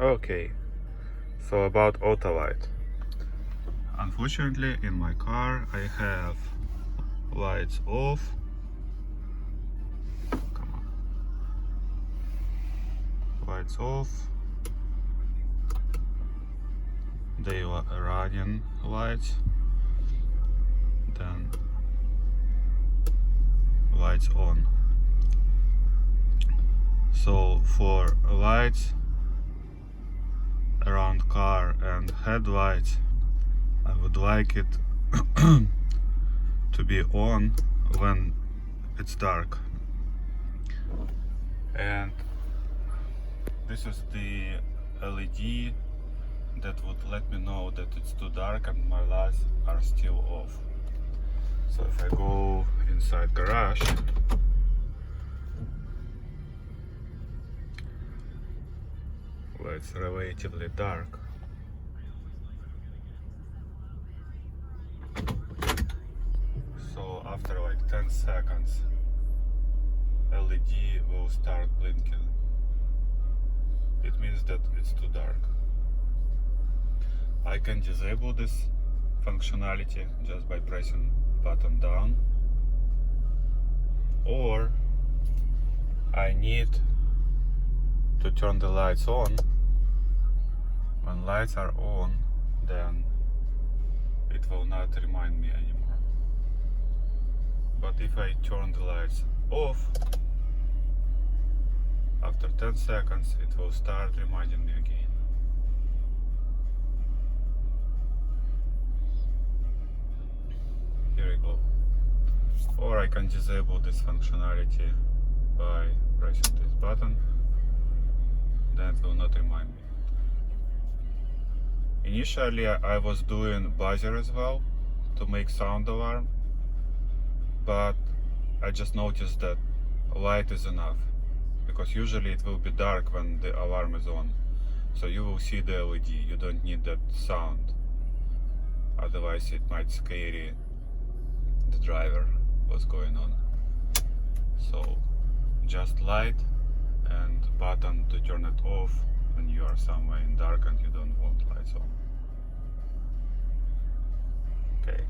Okay, so about auto light. Unfortunately, in my car I have lights off. Come on. Lights off. They are running lights. Then lights on. So for lights around car and headlights, I would like it to be on when it's dark. And this is the LED that would let me know that it's too dark and my lights are still off. So if I go inside garage, where it's relatively dark, so after like 10 seconds LED will start blinking. It means that it's too dark. I can disable this functionality just by pressing button down, or I need to turn the lights on. When lights are on, then it will not remind me anymore. But if I turn the lights off, after 10 seconds it will start reminding me again. Here we go. Or I can disable this functionality by pressing this button. Then it will not remind me. Initially I was doing buzzer as well to make sound alarm, but I just noticed that light is enough, because usually it will be dark when the alarm is on, so you will see the LED. You don't need that sound, otherwise it might scare the driver what's going on. So just light and button to turn it off when you are somewhere in dark and you don't want lights on. Okay.